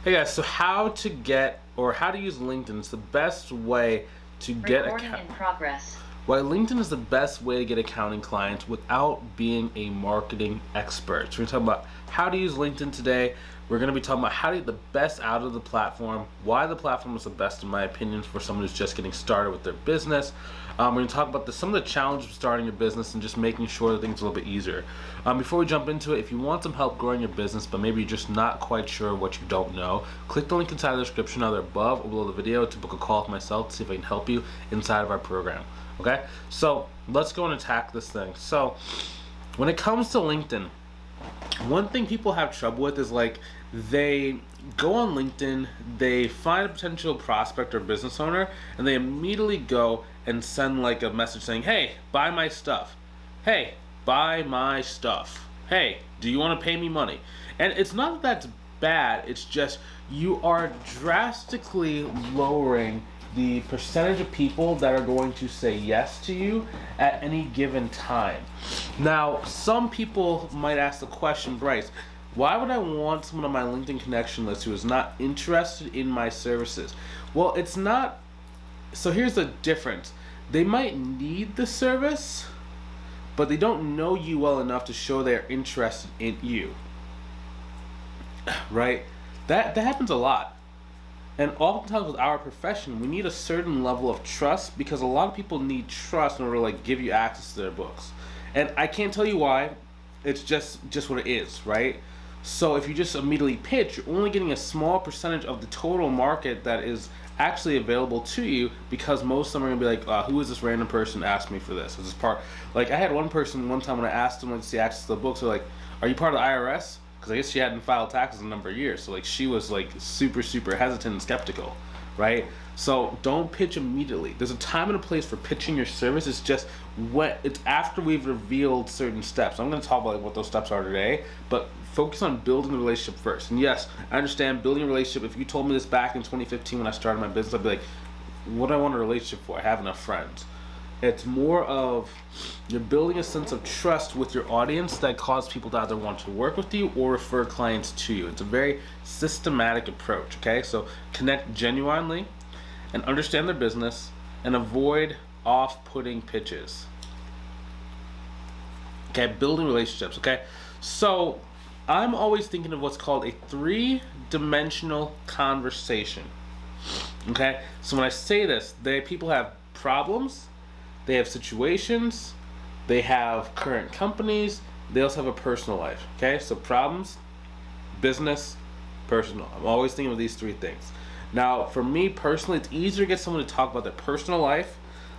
Hey guys, so how to get or how to use LinkedIn is the best way to get Recording in progress. Why LinkedIn is the best way to get accounting clients without being a marketing expert. So we're talking about how to use LinkedIn today. We're going to be talking about how to get the best out of the platform, why the platform is the best in my opinion for someone who's just getting started with their business. We're going to talk about some of the challenges of starting your business and just making sure that things are a little bit easier. Before we jump into it, if you want some help growing your business, but maybe you're just not quite sure what you don't know, click the link inside the description either above or below the video to book a call with myself to see if I can help you inside of our program. Okay, so let's go and attack this thing. So when it comes to LinkedIn, one thing people have trouble with is like they go on LinkedIn, they find a potential prospect or business owner, and they immediately go and send like a message saying, hey, buy my stuff. Hey, buy my stuff. Hey, do you want to pay me money? And it's not that that's bad, it's just you are drastically lowering the percentage of people that are going to say yes to you at any given time. Now, some people might ask the question, Bryce, why would I want someone on my LinkedIn connection list who is not interested in my services? Well, it's not. So here's the difference. They might need the service, but they don't know you well enough to show they're interested in you. Right? That happens a lot. And oftentimes with our profession, we need a certain level of trust because a lot of people need trust in order to like give you access to their books. And I can't tell you why. It's just what it is, right? So if you just immediately pitch, you're only getting a small percentage of the total market that is actually available to you because most of them are gonna be like, who is this random person asking me for this? Is this part? Like I had one person one time when I asked them like to see access to the books, they're like, are you part of the IRS? Because I guess she hadn't filed taxes in a number of years, so like she was like super hesitant and skeptical, right? So don't pitch immediately. There's a time and a place for pitching your service. It's just it's after we've revealed certain steps. I'm going to talk about like what those steps are today, but focus on building the relationship first. And yes, I understand building a relationship. If you told me this back in 2015 when I started my business, I'd be like, what do I want a relationship for? I have enough friends. It's more of you're building a sense of trust with your audience that causes people to either want to work with you or refer clients to you. It's a very systematic approach, okay? So connect genuinely and understand their business and avoid off-putting pitches. Okay, building relationships, okay? So I'm always thinking of what's called a three-dimensional conversation, okay? So when I say this, people have problems, they have situations, they have current companies, they also have a personal life, okay? So problems, business, personal. I'm always thinking of these three things. Now, for me personally, it's easier to get someone to talk about their personal life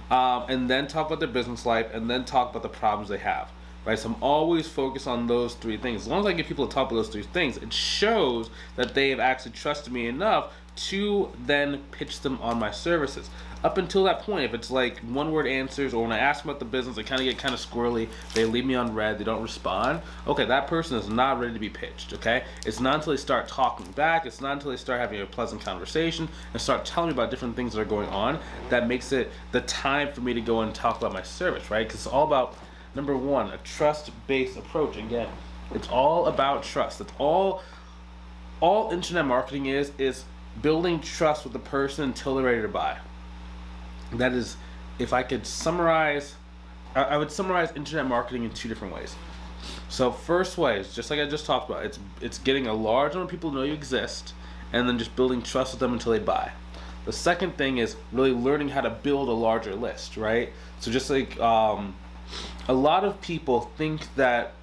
and then talk about their business life and then talk about the problems they have, right? So I'm always focused on those three things. As long as I get people to talk about those three things, it shows that they have actually trusted me enough to then pitch them on my services. Up until that point, if it's like one-word answers or when I ask them about the business, they get kind of squirrely, they leave me on red, they don't respond, okay, that person is not ready to be pitched, okay? It's not until they start talking back, it's not until they start having a pleasant conversation and start telling me about different things that are going on that makes it the time for me to go and talk about my service, right? Because it's all about, number one, a trust-based approach. Again, it's all about trust. That's all internet marketing is building trust with the person until they're ready to buy. That is, if I could summarize, I would summarize internet marketing in two different ways. So first way is just like I just talked about. It's getting a large number of people to know you exist and then just building trust with them until they buy. The second thing is really learning how to build a larger list, right? So just like a lot of people think that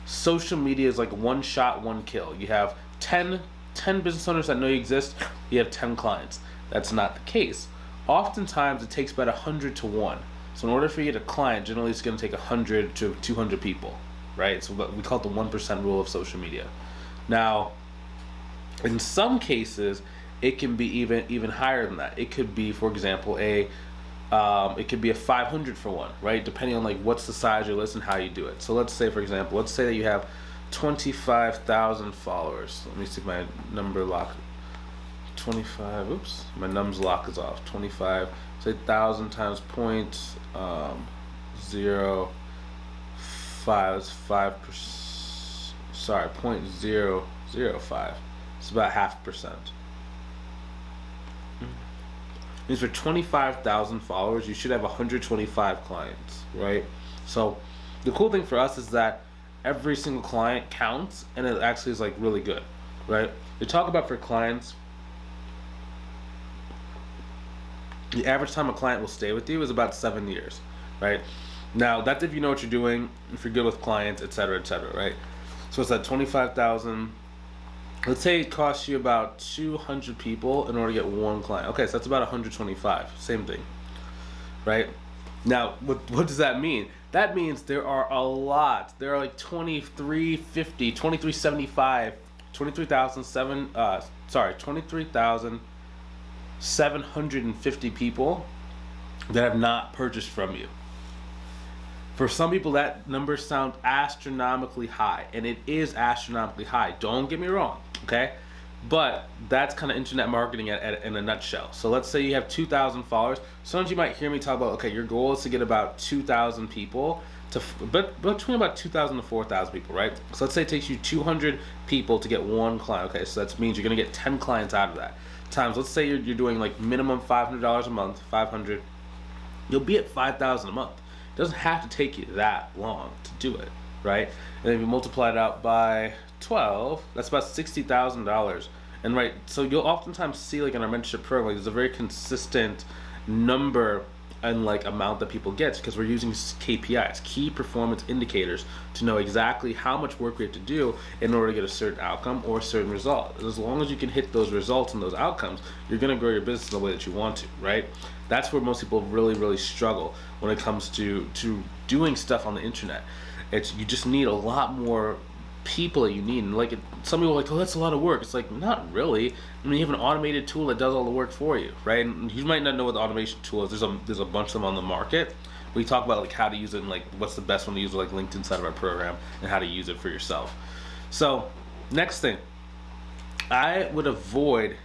social media is like one shot, one kill. You have 10 business owners that know you exist, you have 10 clients. That's not the case. Oftentimes it takes about 100 to 1. So in order for you to get a client, generally it's going to take 100 to 200 people, right? So we call it the 1% rule of social media. Now, in some cases, it can be even higher than that. It could be, for example, it could be a 500 for 1, right? Depending on like what's the size of your list and how you do it. So let's say, for example, let's say that you have 25,000 followers. Let me see if my number lock. 25. Oops, my nums lock is off. 25. Say 1,000 times 0.05. That's 5%. Sorry, 0.005. It's about 0.5%. Means for 25,000 followers, you should have 125 clients, right? So the cool thing for us is that every single client counts, and it actually is like really good, right? They talk about for clients, the average time a client will stay with you is about 7 years, right? Now that's if you know what you're doing, if you're good with clients, etc., right? So it's at 25,000. Let's say it costs you about 200 people in order to get one client. Okay, so that's about 125. Same thing, right? Now, what does that mean? That means there are a lot. There are like 2350, 2375, 23,750 people that have not purchased from you. For some people, that number sounds astronomically high, and it is astronomically high. Don't get me wrong, okay? But that's kind of internet marketing in a nutshell. So let's say you have 2,000 followers. Sometimes you might hear me talk about, okay, your goal is to get about 2,000 people, but between about 2,000 to 4,000 people, right? So let's say it takes you 200 people to get one client. Okay, so that means you're going to get 10 clients out of that. Times, let's say you're doing like minimum $500 a month, 500. You'll be at 5,000 a month. It doesn't have to take you that long to do it, right? And if you multiply it out by 12, that's about $60,000. And right, so you'll oftentimes see like in our mentorship program, like there's a very consistent number and like amount that people get because we're using KPIs, key performance indicators, to know exactly how much work we have to do in order to get a certain outcome or a certain result. As long as you can hit those results and those outcomes, you're going to grow your business in the way that you want to, right? That's where most people really struggle when it comes to doing stuff on the internet. You just need a lot more people that you need, and like some people are like, oh, that's a lot of work. It's like, not really. I mean, you have an automated tool that does all the work for you, right? And you might not know what the automation tool is. There's a bunch of them on the market. We talk about like how to use it and like what's the best one to use with like LinkedIn side of our program and how to use it for yourself. So next thing, I would avoid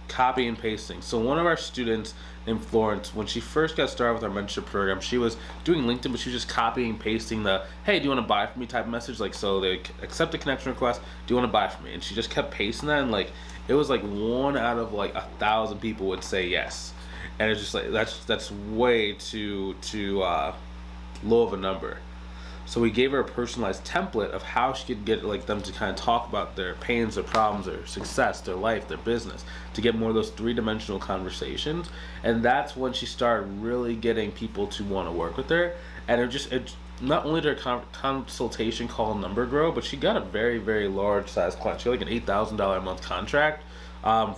copy and pasting. So one of our students named Florence, when she first got started with our mentorship program, she was doing LinkedIn, but she was just copying and pasting the, hey, do you want to buy from me type of message? Like, so they accept a connection request, do you want to buy from me? And she just kept pasting that, and like, it was like 1 out of like 1,000 people would say yes. And it's just like, that's way too low of a number. So we gave her a personalized template of how she could get like them to kind of talk about their pains, their problems, their success, their life, their business, to get more of those three-dimensional conversations. And that's when she started really getting people to want to work with her. And it not only did her consultation call number grow, but she got a very large size client. She got like an $8,000 a month contract.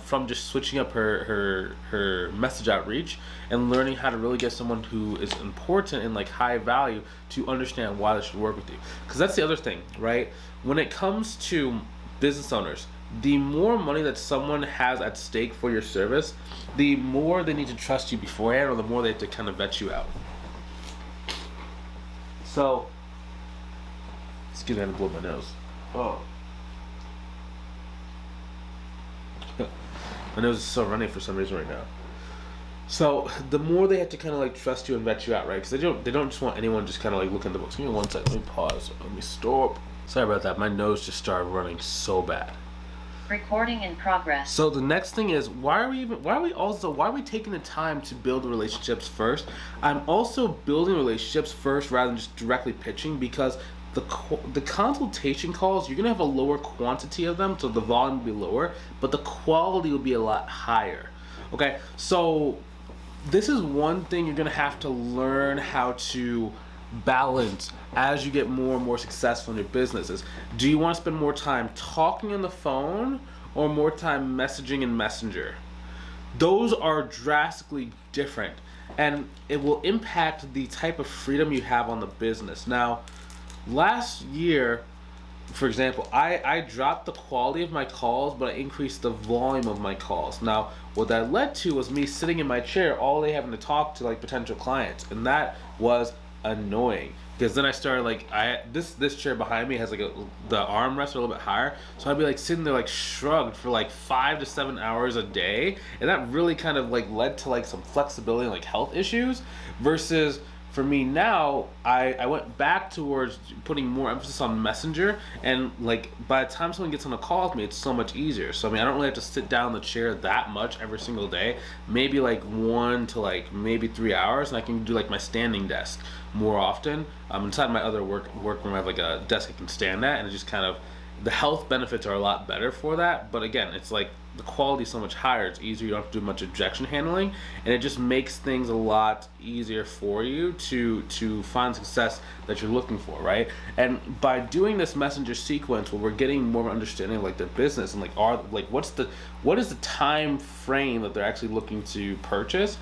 From just switching up her message outreach and learning how to really get someone who is important and like high value to understand why they should work with you. Because that's the other thing, right? When it comes to business owners, the more money that someone has at stake for your service, the more they need to trust you beforehand, or the more they have to kind of vet you out. So, excuse me, I had to blow my nose. Oh. My nose is so runny for some reason right now. So the more they have to kind of like trust you and vet you out, right? Because they don't just want anyone just kind of like looking at the books. Give me 1 second. Let me pause. Let me stop. Sorry about that. My nose just started running so bad. Recording in progress. So the next thing is, why are we taking the time to build the relationships first? I'm also building relationships first rather than just directly pitching, because the consultation calls, you're going to have a lower quantity of them, so the volume will be lower, but the quality will be a lot higher. Okay, so this is one thing you're going to have to learn how to balance as you get more and more successful in your businesses. Do you want to spend more time talking on the phone or more time messaging in Messenger? Those are drastically different, and it will impact the type of freedom you have on the business. Now, last year, for example, I dropped the quality of my calls, but I increased the volume of my calls. Now, what that led to was me sitting in my chair all day having to talk to like potential clients, and that was annoying. Because then I started like, this chair behind me has like the armrests are a little bit higher, so I'd be like sitting there like shrugged for like 5 to 7 hours a day, and that really kind of like led to like some flexibility and like health issues, versus for me now, I went back towards putting more emphasis on Messenger, and like by the time someone gets on a call with me, it's so much easier. So I mean, I don't really have to sit down in the chair that much every single day. Maybe like 1 to like maybe 3 hours, and I can do like my standing desk more often. Inside my other workroom, I have like a desk I can stand at, and it just kind of, the health benefits are a lot better for that. But again, it's like the quality is so much higher. It's easier. You don't have to do much objection handling, and it just makes things a lot easier for you to find success that you're looking for, right? And by doing this messenger sequence, where we're getting more of an understanding of like their business and what is the time frame that they're actually looking to purchase,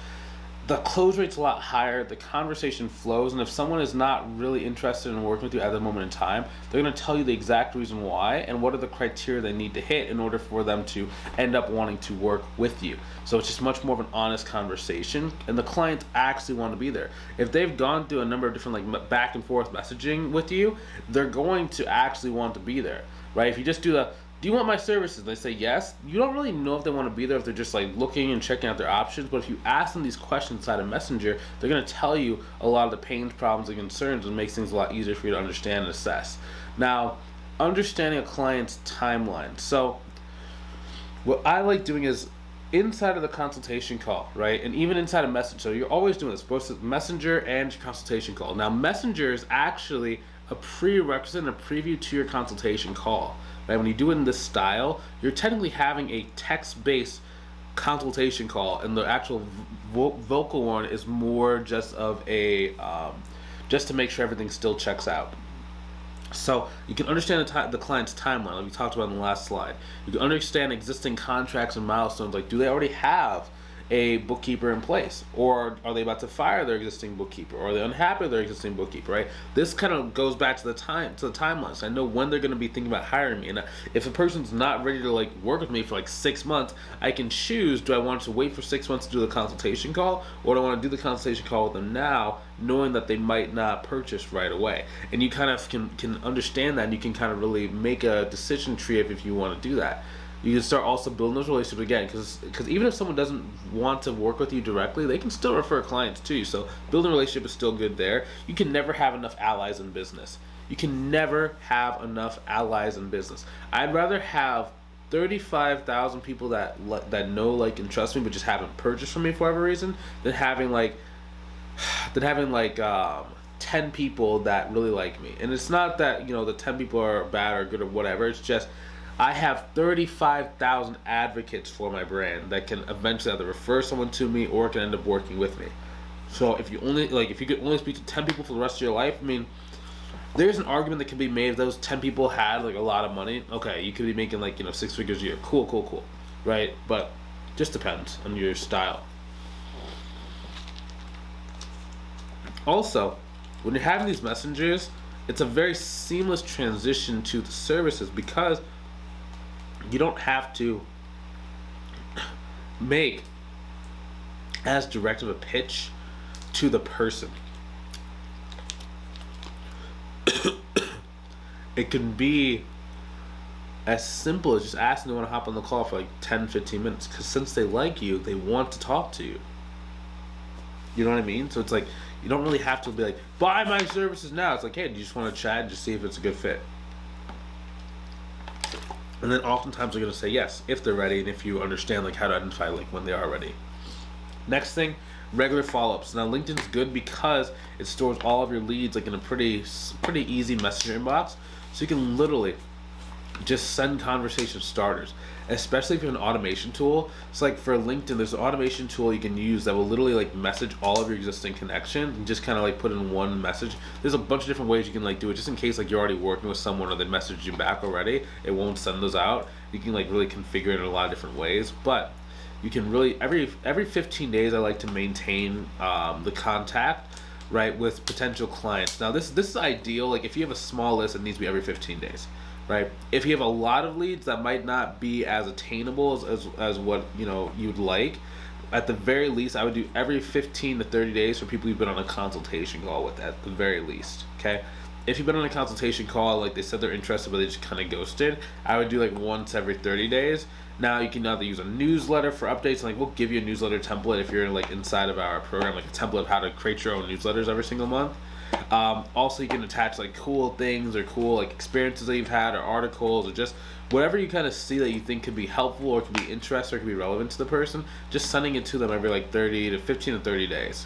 the close rate's a lot higher, the conversation flows, and if someone is not really interested in working with you at the moment in time, they're going to tell you the exact reason why and what are the criteria they need to hit in order for them to end up wanting to work with you. So it's just much more of an honest conversation, and the clients actually want to be there. If they've gone through a number of different like back and forth messaging with you, they're going to actually want to be there, right? If you just do you want my services? They say yes. You don't really know if they want to be there, if they're just like looking and checking out their options. But if you ask them these questions inside of Messenger, they're going to tell you a lot of the pains, problems, and concerns, and makes things a lot easier for you to understand and assess. Now, understanding a client's timeline. So what I like doing is inside of the consultation call, right? And even inside of Messenger. So you're always doing this, both Messenger and your consultation call. Now, Messenger is actually a prerequisite and a preview to your consultation call. Right? When you do it in this style, you're technically having a text-based consultation call, and the actual vocal one is more just of a just to make sure everything still checks out. So you can understand the client's timeline, like we talked about in the last slide. You can understand existing contracts and milestones, like do they already have a bookkeeper in place, or are they about to fire their existing bookkeeper, or are they unhappy with their existing bookkeeper, right? This kind of goes back to the timeline. So I know when they're going to be thinking about hiring me, and if a person's not ready to like work with me for like 6 months, I can choose, do I want to wait for 6 months to do the consultation call, or do I want to do the consultation call with them now, knowing that they might not purchase right away? And you kind of can understand that, and you can kind of really make a decision tree if you want to do that. You can start also building those relationships again, because even if someone doesn't want to work with you directly, they can still refer clients to you. So building a relationship is still good there. You can never have enough allies in business. You can never have enough allies in business. I'd rather have 35,000 people that know, like, and trust me, but just haven't purchased from me for whatever reason, than having 10 people that really like me. And it's not that the 10 people are bad or good or whatever. It's just I have 35,000 advocates for my brand that can eventually either refer someone to me or can end up working with me. So if you could only speak to 10 people for the rest of your life, I mean, there's an argument that can be made if those 10 people had like a lot of money. Okay, you could be making 6 figures a year. Cool, right? But just depends on your style. Also, when you're having these messengers, it's a very seamless transition to the services, because you don't have to make as direct of a pitch to the person. It can be as simple as just asking them to hop on the call for 10-15 minutes, because since they like you, they want to talk to you. You know what I mean? So it's like, you don't really have to be like, buy my services now. It's like, hey, do you just want to chat and just see if it's a good fit? And then oftentimes they're going to say yes if they're ready, and if you understand how to identify when they are ready. Next thing, regular follow-ups. Now LinkedIn's good because it stores all of your leads in a pretty easy messenger inbox, so you can literally just send conversation starters, especially if you have an automation tool. It's for LinkedIn, there's an automation tool you can use that will literally message all of your existing connections and just kind of put in one message. There's a bunch of different ways you can do it, just in case you're already working with someone or they messaged you back already. It won't send those out. You can really configure it in a lot of different ways, but you can really every 15 days I like to maintain the contact, right, with potential clients. Now this is ideal. If you have a small list, it needs to be every 15 days. Right. If you have a lot of leads, that might not be as attainable as what you'd like. At the very least, I would do every 15 to 30 days for people you've been on a consultation call with, at the very least. Okay. if you've been on a consultation call, like they said they're interested, but they just kind of ghosted, I would do like once every 30 days. Now you can either use a newsletter for updates, like we'll give you a newsletter template if you're like inside of our program, like a template of how to create your own newsletters every single month. Also, you can attach like cool things or cool like experiences that you've had or articles or just whatever you kind of see that you think could be helpful or could be interesting or could be relevant to the person, just sending it to them every like 15 to 30 days.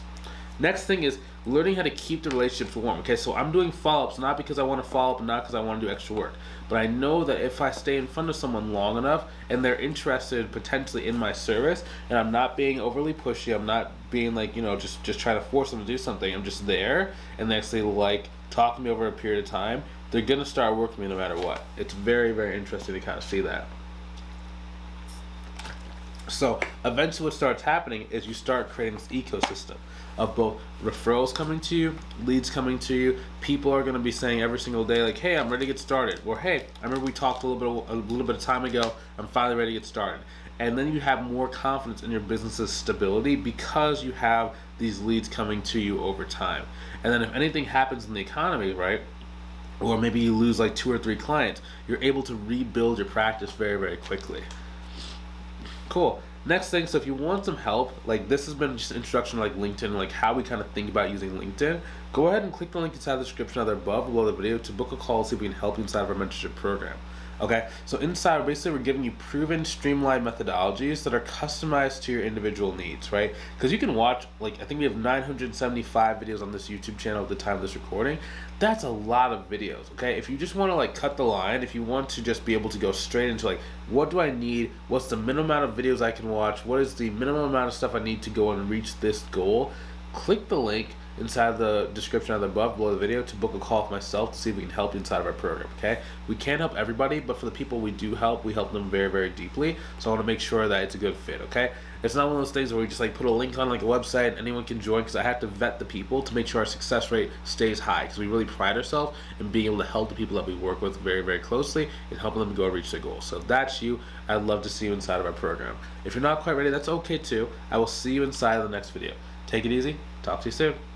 Next thing is learning how to keep the relationships warm. Okay, so I'm doing follow-ups not because I want to follow up and not because I want to do extra work, but I know that if I stay in front of someone long enough and they're interested potentially in my service, and I'm not being overly pushy, I'm not being like, just trying to force them to do something, I'm just there, and they actually like talk to me over a period of time, they're going to start working with me no matter what. It's very, very interesting to kind of see that. So eventually what starts happening is you start creating this ecosystem of both referrals coming to you, leads coming to you. People are going to be saying every single day like, hey, I'm ready to get started. Or hey, I remember we talked a little bit of time ago, I'm finally ready to get started. And then you have more confidence in your business's stability because you have these leads coming to you over time. And then if anything happens in the economy, right, or maybe you lose like 2 or 3 clients, you're able to rebuild your practice very, very quickly. Cool. Next thing, so if you want some help, like this has been just an introduction to like LinkedIn, like how we kind of think about using LinkedIn, go ahead and click the link inside the description either above or below the video to book a call, see if we can help you inside of our mentorship program. Okay, so inside, basically we're giving you proven, streamlined methodologies that are customized to your individual needs, right? Because you can watch, like, I think we have 975 videos on this YouTube channel at the time of this recording. That's a lot of videos, okay? If you just want to, like, cut the line, if you want to just be able to go straight into, like, what do I need? What's the minimum amount of videos I can watch? What is the minimum amount of stuff I need to go and reach this goal? Click the link inside the description either above below the video to book a call with myself to see if we can help you inside of our program. Okay, we can't help everybody, but for the people we do help, we help them very, very deeply. So I want to make sure that it's a good fit. Okay, it's not one of those things where we just like put a link on like a website and anyone can join, because I have to vet the people to make sure our success rate stays high, because we really pride ourselves in being able to help the people that we work with very, very closely and helping them go reach their goals. So if that's you, I'd love to see you inside of our program. If you're not quite ready, that's okay too. I will see you inside of the next video. Take it easy. Talk to you soon.